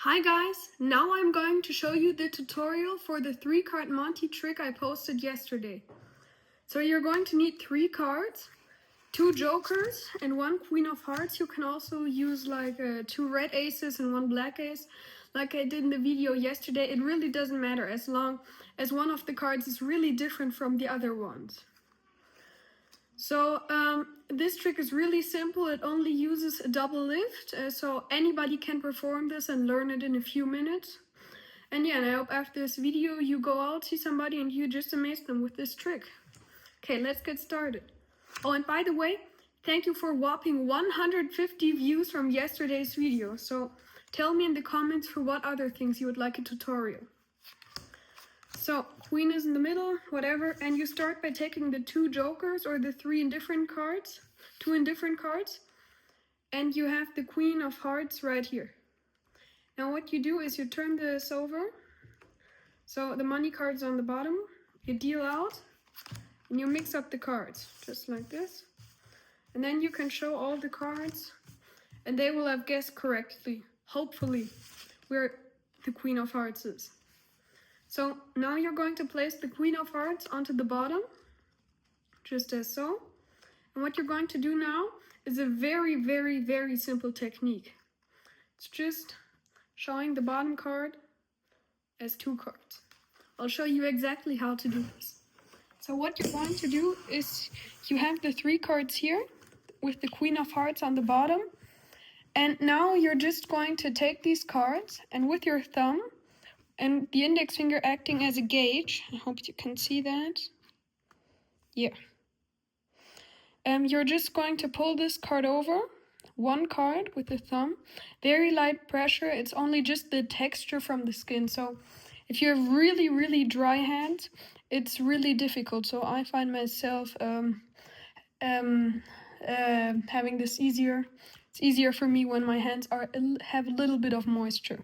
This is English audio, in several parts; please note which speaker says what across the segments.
Speaker 1: Hi guys, now I'm going to show you the tutorial for the 3-card Monty trick I posted yesterday. So you're going to need 3 cards, 2 jokers and 1 queen of hearts. You can also use like 2 red aces and 1 black ace like I did in the video yesterday. It really doesn't matter as long as one of the cards is really different from the other ones. So this trick is really simple. It only uses a double lift, so anybody can perform this and learn it in a few minutes. And yeah, and I hope after this video you go out, see somebody, and you just amaze them with this trick. Okay, let's get started. Oh, and by the way, thank you for whopping 150 views from yesterday's video. So tell me in the comments for what other things you would like a tutorial. So queen is in the middle, whatever, and you start by taking the 2 jokers or the 3 indifferent cards, 2 indifferent cards, and you have the queen of hearts right here. Now what you do is you turn this over, so the money card's on the bottom, you deal out, and you mix up the cards, just like this. And then you can show all the cards, and they will have guessed correctly, hopefully, where the queen of hearts is. So now you're going to place the queen of hearts onto the bottom, just as so. And what you're going to do now is a very simple technique. It's just showing the bottom card as 2 cards. I'll show you exactly how to do this. So what you're going to do is you have the 3 cards here with the queen of hearts on the bottom. And now you're just going to take these cards and with your thumb and the index finger acting as a gauge, I hope you can see that. Yeah. You're just going to pull this card over, 1 card with the thumb. Very light pressure, it's only just the texture from the skin. So if you have really dry hands, it's really difficult. So I find myself having this easier. It's easier for me when my hands have a little bit of moisture.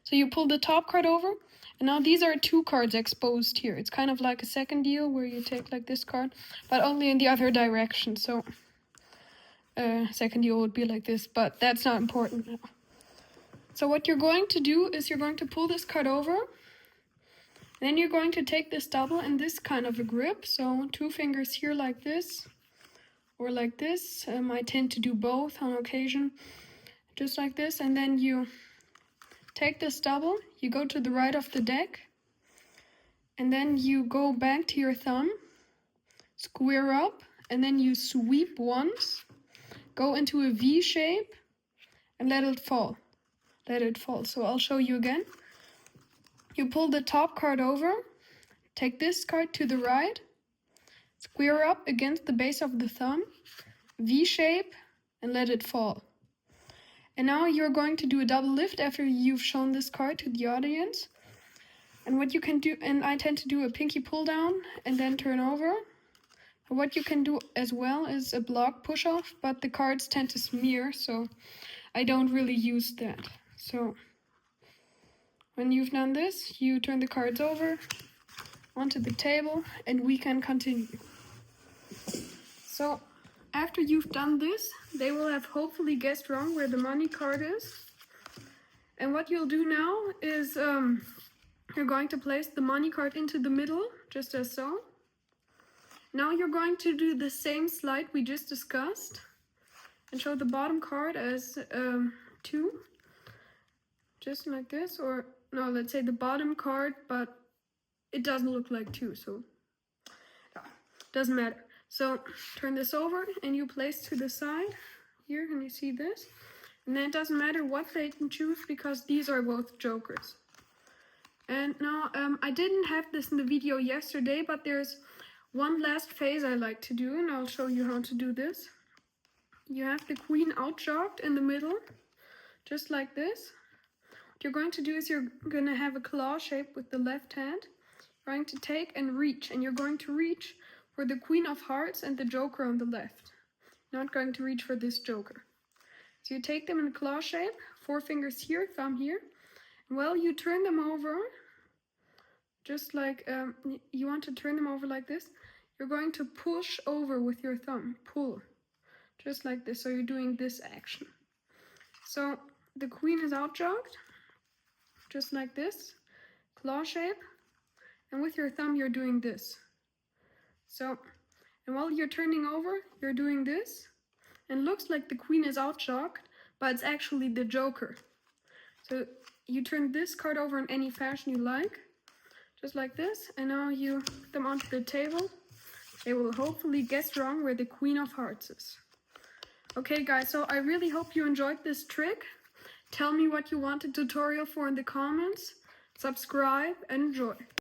Speaker 1: So you pull the top card over, and now these are 2 cards exposed here. It's kind of like a second deal where you take like this card, but only in the other direction. So second deal would be like this, but that's not important now. So what you're going to do is you're going to pull this card over, and then you're going to take this double in this kind of a grip. So 2 fingers here like this, or like this. I tend to do both on occasion, just like this, and then you take this double, you go to the right of the deck, and then you go back to your thumb, square up, and then you sweep once, go into a V shape, and let it fall. Let it fall. So I'll show you again. You pull the top card over, take this card to the right, square up against the base of the thumb, V shape, and let it fall. And now you're going to do a double lift after you've shown this card to the audience. And what you can do, and I tend to do a pinky pull down and then turn over. And what you can do as well is a block push off, but the cards tend to smear, so I don't really use that. So when you've done this, you turn the cards over onto the table and we can continue. So after you've done this, they will have hopefully guessed wrong where the money card is. And what you'll do now is you're going to place the money card into the middle, just as so. Now you're going to do the same slide we just discussed and show the bottom card as 2, just like this. Or no, let's say the bottom card, but it doesn't look like 2, so doesn't matter. So turn this over and you place to the side here, and you see this. And then it doesn't matter what they can choose because these are both jokers. And now I didn't have this in the video yesterday, but there's one last phase I like to do, and I'll show you how to do this. You have the queen out-jogged in the middle, just like this. What you're going to do is you're going to have a claw shape with the left hand. You're going to take and reach, and you're going to reach for the queen of hearts and the joker on the left. Not going to reach for this joker. So you take them in a claw shape, 4 fingers here, thumb here. And well, you turn them over, just like you want to turn them over like this. You're going to push over with your thumb, pull, just like this. So you're doing this action. So the queen is outjogged, just like this, claw shape, and with your thumb you're doing this. So, and while you're turning over, you're doing this, and looks like the queen is outjogged, but it's actually the joker. So you turn this card over in any fashion you like, just like this, and now you put them onto the table. They will hopefully guess wrong where the queen of hearts is. Okay guys, so I really hope you enjoyed this trick. Tell me what you want a tutorial for in the comments. Subscribe and enjoy.